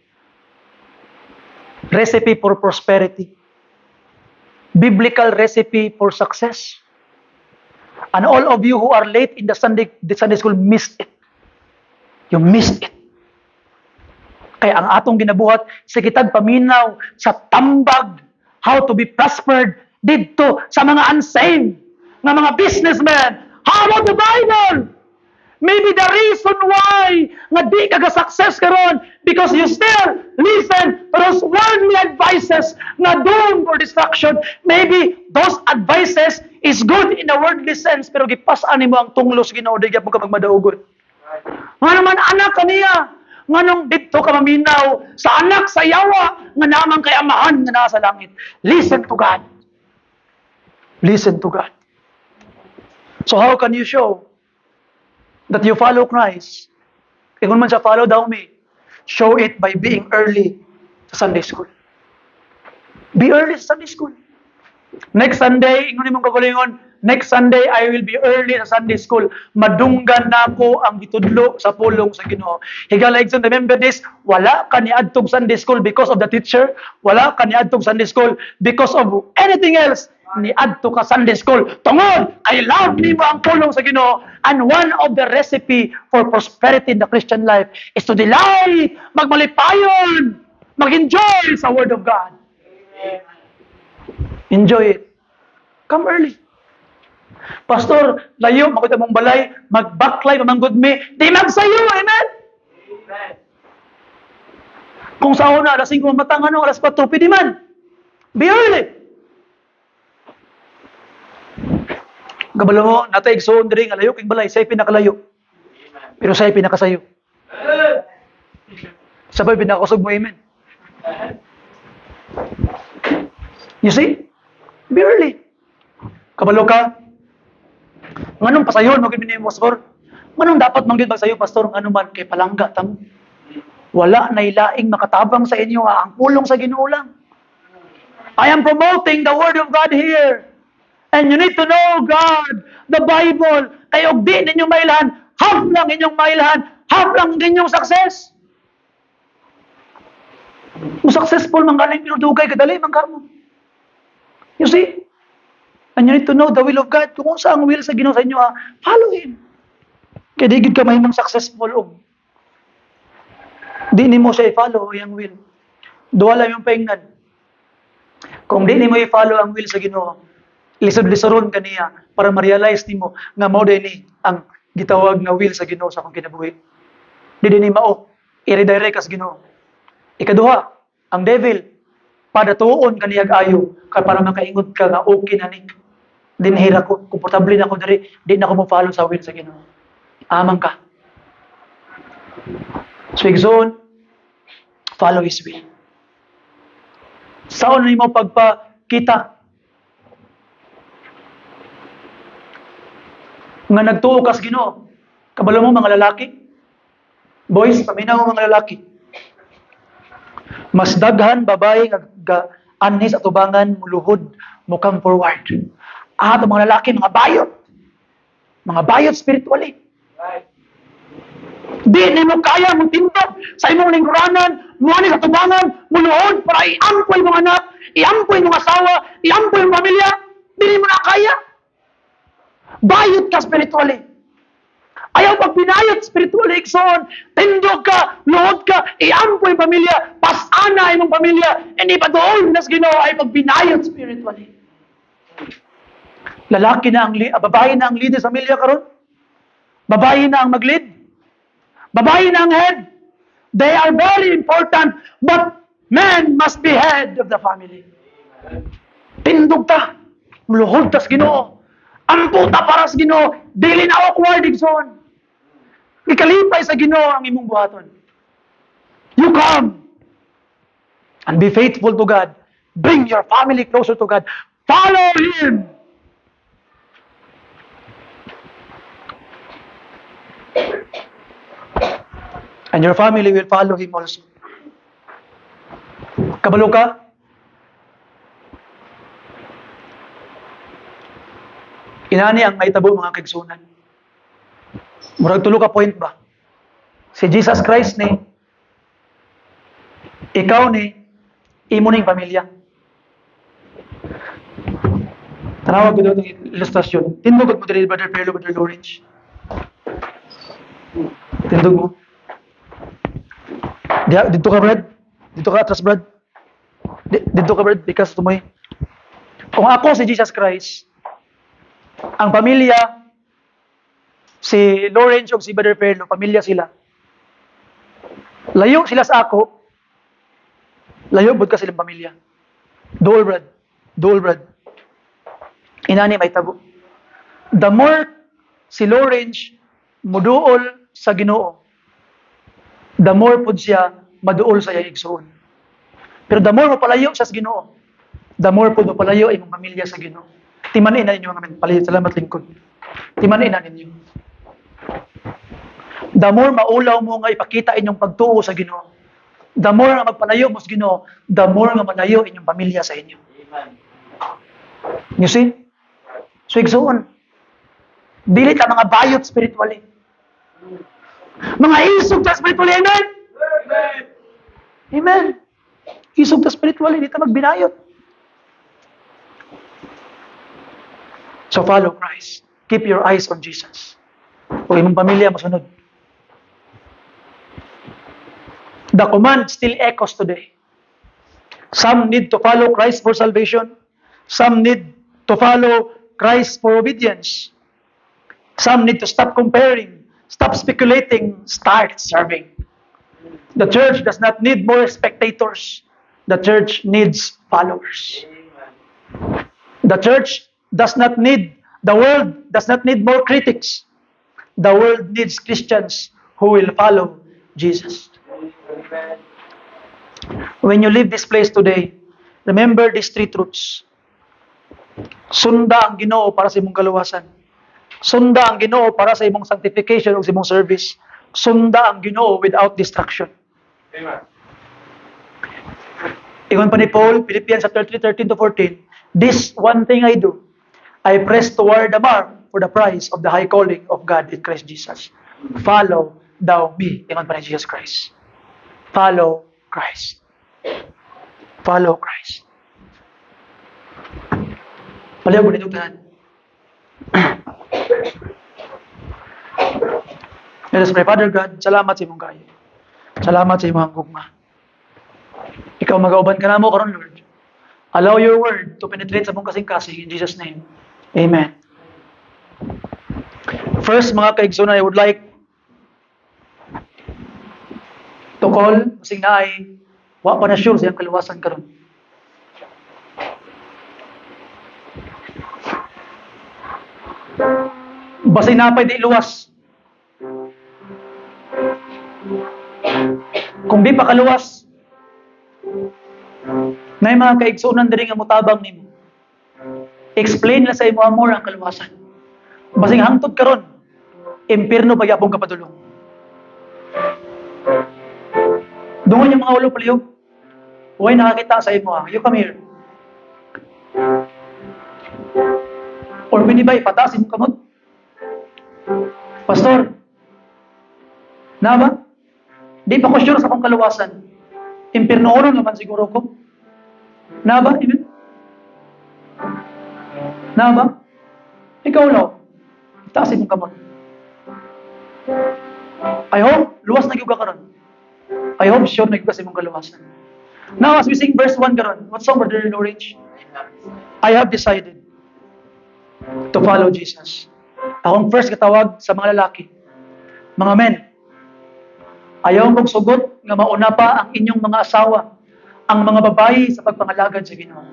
Recipe for prosperity. Biblical recipe for success. And all of you who are late in the Sunday school missed it. You missed it. Kaya ang atong ginabuhat sa kitag paminaw sa tambag how to be prospered dito sa mga unsaved nga mga businessmen. How about the Bible? Maybe the reason why nga di ka success karon because you still listen to those worldly advices na doom for destruction. Maybe those advices is good in a worldly sense pero gipas-an nimo ang tunglos Ginoo di gyud mo ka magmadaugon. Nga naman anak kaniya, nganong didto ka maminaw sa anak sa yawa nga namang kay amahan nga nasa langit. Listen to God. Listen to God. So how can you show that you follow Christ? Kung man siya follow daw me, show it by being early sa Sunday school. Be early sa Sunday school. Next Sunday, ingon imong kagalingon, next Sunday I will be early sa Sunday school. Madunggan nako ang gitudlo sa pulong sa Ginoo. Higala igsoon, remember this, wala ka niadtog Sunday school because of the teacher, wala ka niadtog Sunday school because of anything else. Niadto ka Sunday school. Tungod, I love nimo ang pulong sa Ginoo. And one of the recipe for prosperity in the Christian life is to delight, magmalipayon, mag-enjoy sa Word of God. Enjoy it. Come early. Pastor, layo, makita mong balay, mag-backlight, mamanggod me, di magsayo, amen? Amen. Kung sa una, alas 5 matang, alas 4, pwede man. Be early. Kabalo mo, natay igsoon diri nga layo king balay, say pinakalayo. Pero say pinakasayo. Sabay pinakasog mo, amen? You see? Be early. Kabalo ka. Nganong pasayon mo gid mo pastor? Nganong dapat manggid magsayo pastor ngano man kay palangga tamo. Wala na ilaing makatabang sa inyo ang pulong sa Ginoo lang. I am promoting the word of God here. And you need to know God, the Bible. Kay og di ninyo mailahan, half lang inyong mailahan, half lang inyong success. Kung successful man galing pero dugay kadali man kamo. You see? And you need to know the will of God. Kung sa ang will sa Ginoo sa inyo, follow Him. Kaya di gid ka mahimong successful og di nimo siya i-follow yung will. Duwa lang yung paingnan. Kung di nimo i-follow ang will sa Ginoo, lisod-lisoron kaniya para ma-realize nimo nga mao ni ang gitawag nga will sa Ginoo sa akong kinabuhi. Di ni mao i-redirect as Ginoo. Ikaduha, ang devil padatuon kaniyag ayo kay para makaingot ka nga okay na ni. Dinhira ko, komportable na ako diri, di na ako mo follow sa will sa Ginoo. Amang ka. So igsoon, follow His will. Saan nimo pagpakita nga nagtuo ka sa Ginoo? Kabalo mo mga lalaki? Boys, paminaw mo mga lalaki. Mas daghan babae nga anis at ubangan muluhod mo come forward. At mga lalaki, mga bayot spiritually. Right. Di nimo kaya mong tindog sa imong lingkuranan, muani sa tubangan, muluhod para iampoy mga anak, iampoy mga asawa, iampoy mga pamilya. Di nimo na kaya. Bayot ka spiritually. Ayaw pag binayot spiritually, iksoon, tindog ka, luhod ka, iampoy pamilya, pasana imong pamilya, hindi pa doon nas Ginoo ay pag binayot spiritually. Lalaki na ang babae na ang leader sa pamilya karon. Babae na ang mag-lead. Babae na ang head. They are very important, but man must be head of the family. Tindog ta, luhod ta sa Ginoo. Amputa para sa Ginoo, dili na awkward igsoon. Ikalipay sa Ginoo ang imong buhaton. You come and be faithful to God. Bring your family closer to God. Follow Him. And your family will follow Him also. Kabalo ka? Inani ang maitabo mga kaigsunan. Murag tulo ka point ba? Si Jesus Christ ni, ikaw ni, imo ning pamilya. Tanawag ko doon ng ilustrasyon. Tindog mo diri, Brother Perlo, Brother Lawrence. Tindog mo. Dito ka, Brad. Dito ka, atras, Brad. Dito ka, Brad, because tumoy. Kung ako si Jesus Christ, ang pamilya, si Lawrence o si Brother Perlo, pamilya sila. Layo sila sa ako, layo bud ka silang pamilya. Dual, Brad. Dual, Brad. Inani may tabo. The more si Lawrence muduol sa Ginoo, the more pud siya maduol sa iyang igsoon. Pero the more mapalayo siya sa Ginoo, the more pud mapalayo imong pamilya sa Ginoo. Timanin na ninyo mga palayot. Salamat lingkod. Timanin na ninyo. The more maulaw mo nga ipakita inyong pagtuo sa Ginoo, the more nga magpalayo mo sa Ginoo, the more nga malayo inyong pamilya sa inyo. Amen. You see? So, igsuon. Dili ta mga bayot spiritually. Mga isog ta spiritually, amen? Amen. Isog ta spiritually, di ta magbinayot. So, follow Christ. Keep your eyes on Jesus. O imong pamilya, masunod. The command still echoes today. Some need to follow Christ for salvation. Some need to follow Christ for obedience. Some need to stop comparing, stop speculating, start serving. The church does not need more spectators. The church needs followers. The church does not need, the world does not need more critics. The world needs Christians who will follow Jesus. When you leave this place today, remember these three truths. Sunda ang Ginoo para sa imong kaluwasan. Sunda ang Ginoo para sa imong sanctification o sa imong service. Sunda ang Ginoo without distraction. Amen. Ingon pa ni Paul, Philippians 3:13-14, this one thing I do, I press toward the mark for the prize of the high calling of God in Christ Jesus. Follow thou me. Ingon pa ni Jesus Christ. Follow Christ. Follow Christ. Palayaw ko nito tahan. Let us pray. Father God, salamat sa imong kayo. Salamat sa imong gugma. Ikaw mag-auban ka na mo karon, Lord. Allow your word to penetrate sa mong kasing-kasing in Jesus' name. Amen. First, mga kaigsunan, I would like to call, masing na ay wa pa na sure sa iyang kaluwasan karon. Basay napay di luwas. Kung di pa kaluwas, na mga kaigsunan diri nga mutabang nimo. Explain na sa imo amor ang kaluwasan. Basing hangtod karon, impierno pa gyapon kapadulong. Dungon yung mga ulo palihog. Huwag nakakita sa imo ha. You come here. Or pwede ba ipataas mo kamot? Pastor, na ba? Di pa ko sure sa akong kaluwasan. Impierno oron naman siguro ko. Na ba? Amen? Na ba? Ikaw lang. Itaas mo kamot. I hope, luwas na gyud ka karon. I hope sure na gyud ka sa imong kaluwasan. Now, as we sing verse 1 karon, what song, Brother Norwich? I have decided to follow Jesus. Akong first katawag sa mga lalaki. Mga men, ayaw mong sugot nga mauna pa ang inyong mga asawa, ang mga babayi sa pagpangalagad sa Ginoo.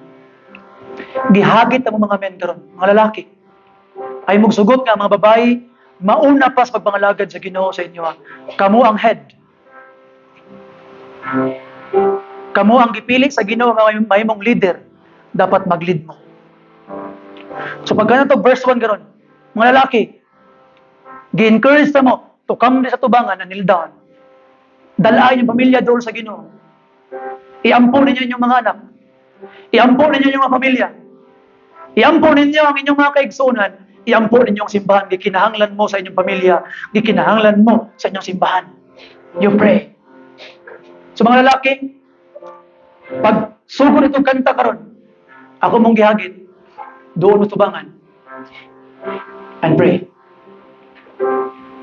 Gihagit ang mga men karon, mga lalaki. Ayaw mong sugot nga mga babayi, mauna pa sa pagpangalagad sa Ginoo sa inyo. Kamu ang head. Kamu ang gipili sa Ginoo nga mahimong leader, dapat mag-lead mo. So pag ganito verse 1 karon, mga lalaki, gi-encourage ta mo to come sa tubangan and kneel down. Dalayan yung pamilya doon sa Ginoo. Iampon ninyo inyong mga anak. Iampon ninyo inyong mga pamilya. Iampon ninyo ang inyong mga kaigsunan. Iampon ninyo ang simbahan. Gikinahanglan mo sa inyong pamilya. Gikinahanglan mo sa inyong simbahan. You pray. So mga lalaki, pag sugod itong kanta karon, ako mong gihagit, doon mo tubangan. And pray.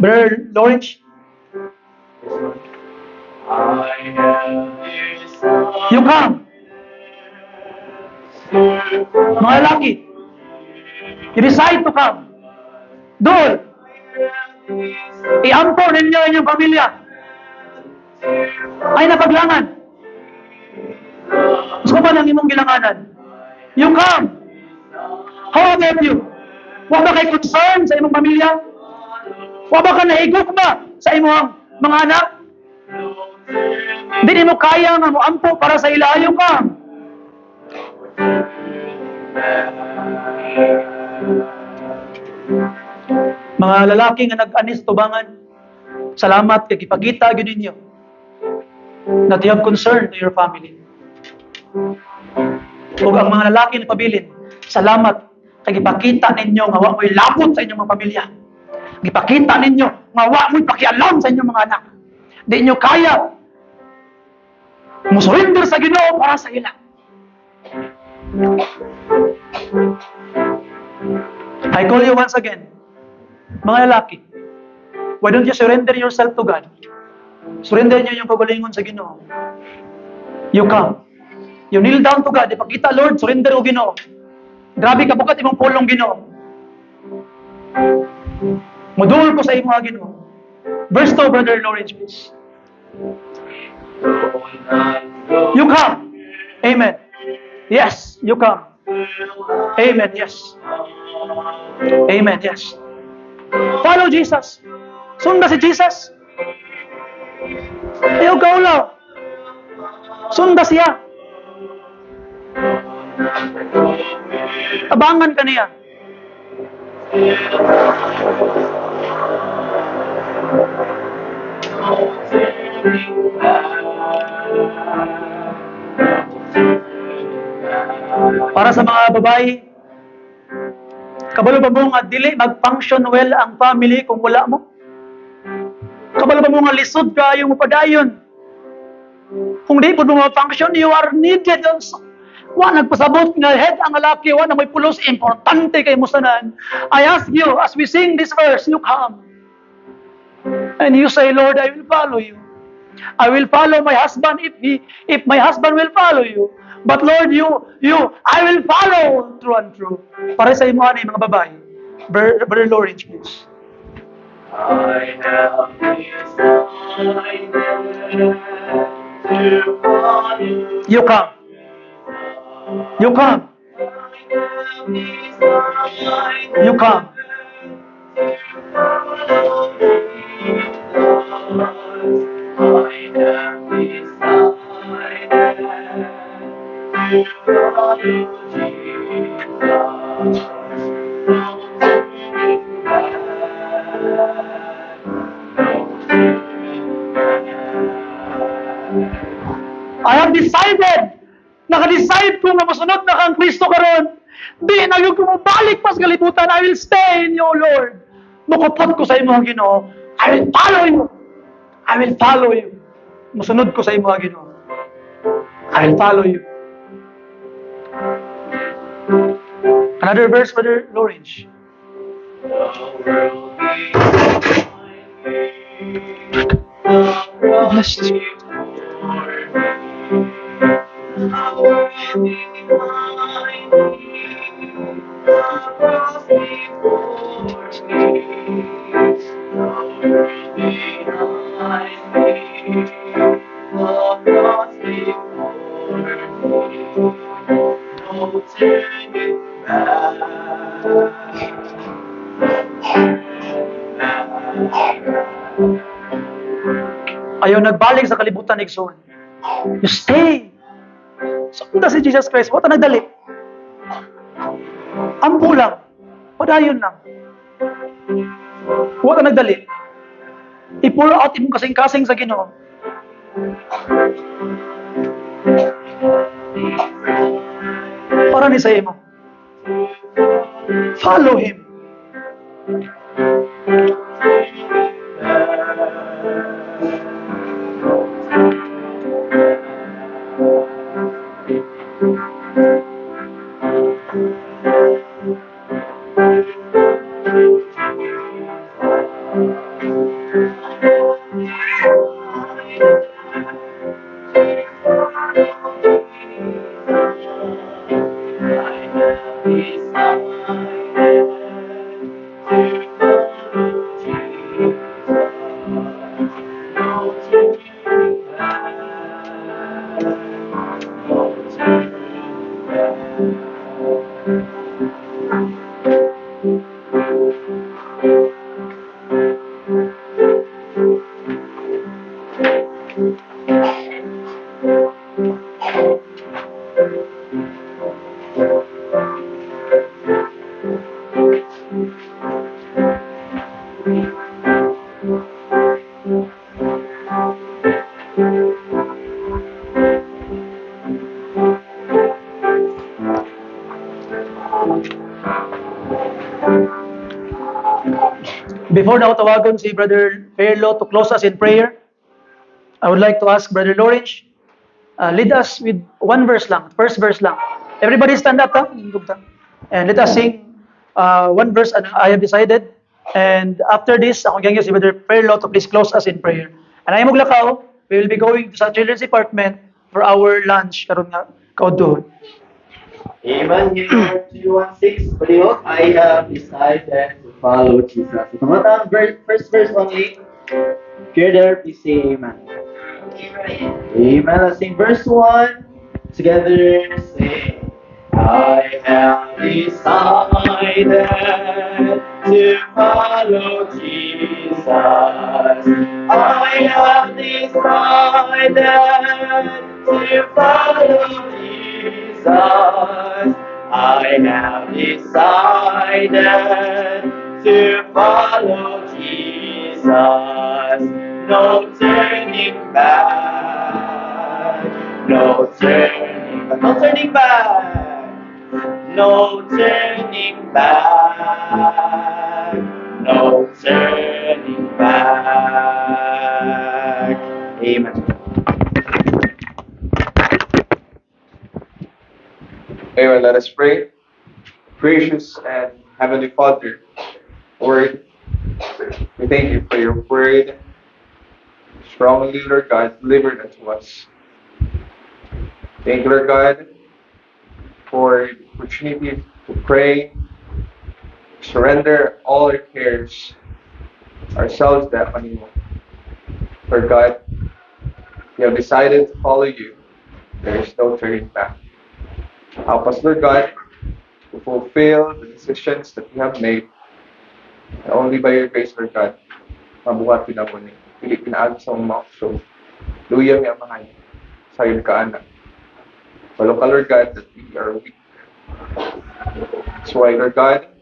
Brother Lawrence, you come. Mga lalaki, you decide to come. Doon, iampon ninyo inyong pamilya. Ay napaglangan. Gusto ba nang imong gilanganan? You come. How about you? Wa ba kay concern sa imong pamilya? Wa ba ka naigok ba sa imong mga anak? Hindi mo kaya nga mo ampo para sa ilayo ka. Mga lalaki nga nag-ani sa tubangan, salamat kay ipakita gyud ninyo that you have concern to your family. Ug ang mga lalaki na pabilin, Salamat kay gipakita ninyo nga wa mo'y labot sa inyong mga pamilya. Gipakita ninyo nga wa mo'y pakialam sa inyong mga anak. Di nyo kaya musurrender sa Ginoo para sa ila. I call you once again, mga lalaki, why don't you surrender yourself to God? Surrender niyo yung kagalingon sa Ginoo. You come. You kneel down to God. Ipakita, Lord, surrender o Ginoo. Grabe ka bukat imong pulong Ginoo. Mudul ko sa imo Ginoo. Verse 2, Brother Lawrence, please. You come. Amen. Yes, you come. Amen, yes. Amen, yes. Follow Jesus. Sunda si Jesus. Ayaw ka ulaw. Sunda siya. Abangan ka niya. Para sa mga babae, kabalo ba mo nga dili mag-function well ang family kung wala mo? Kabalo ba mo nga lisod ka yung padayon? Kung di po mo mag-function, you are needed also. Wa nagpasabot nga head ang lalaki, wa na may pulos, importante kay musanan. I ask you, as we sing this verse, you come. And you say, Lord, I will follow you. I will follow my husband if my husband will follow you. But Lord, I will follow through and through. Para sa imo ani mga babae. Brother Lawrence, please. I have decided to follow you. You come. You come. You come. I have decided. Naka-decide ko nga masunod na kang Kristo karon. Di na yung kumabalik pa sa kalibutan. I will stay in you, Lord. Mukupot ko sa imo Ginoo. I will follow you. I will follow you. Musunod ko sa imo Ginoo. I will follow you. Another verse, Brother Lawrence. Bless you. Ayaw nagbalik sa kalibutan ni Igsoon. You stay. Sunda si Jesus Christ. Wata nagdali. Ampo lang. Padayon lang. Wata nagdali. I-pour out imong kasing-kasing sa Ginoo. Para ni sa imo. Follow Him. Before na ako tawagon si Brother Fairlo to close us in prayer, I would like to ask Brother Lawrence, lead us with one verse lang, first verse lang. Everybody stand up, ha? And let us sing one verse and I have decided. And after this, ako ganyan si Brother Fairlo to please close us in prayer. And I am Muglakaw, we will be going to sa children's department for our lunch karon nga kautuhon. Amen. Here 216. Palihog, I have decided to follow Jesus. Tumata, first verse only. Here there, please say amen. Amen. Let's sing verse 1. Together say, I have decided to follow Jesus. I have decided to follow Jesus. I have decided to follow Jesus. No turning back. No turning back. No turning back. No turning back. No turning back. Amen. Amen. Let us pray. Gracious and Heavenly Father, Lord, we thank you for your word, strongly, Lord God, delivered unto us. Thank you, Lord God, for the opportunity to pray, surrender all our cares, ourselves that on you. Lord God, we have decided to follow you. There is no turning back. Help us, Lord God, to fulfill the decisions that we have made. And only by your grace, Lord God, mabuhat pinamuni. Pili pinaag sa mga so. Luya mi amahan. Sa iyo ka, anak. Follow ka, Lord God, that we are weak. That's why, Lord God,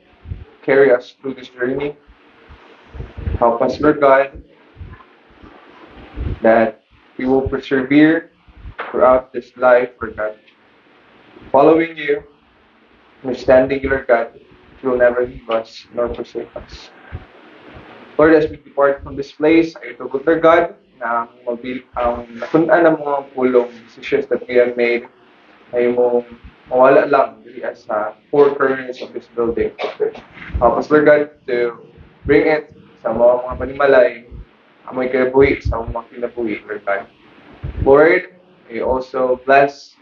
carry us through this journey. Help us, Lord God, that we will persevere throughout this life, Lord God. Following you, understanding you, Lord God, you will never leave us nor forsake us. Lord, as we depart from this place, ay ito, Lord God, na ang nakunan ng mga pulong decisions that we have made ay mong mawala lang dili sa four corners of this building. Help us, Lord God, to bring it sa mga panimalay, amoy kinabuhi sa mga kinabuhi, Lord God. Lord, may also bless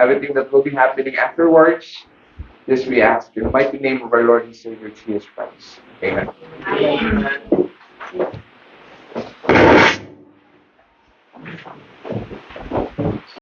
everything that will be happening afterwards. This we ask in the mighty name of our Lord and Savior Jesus Christ. Amen. Amen.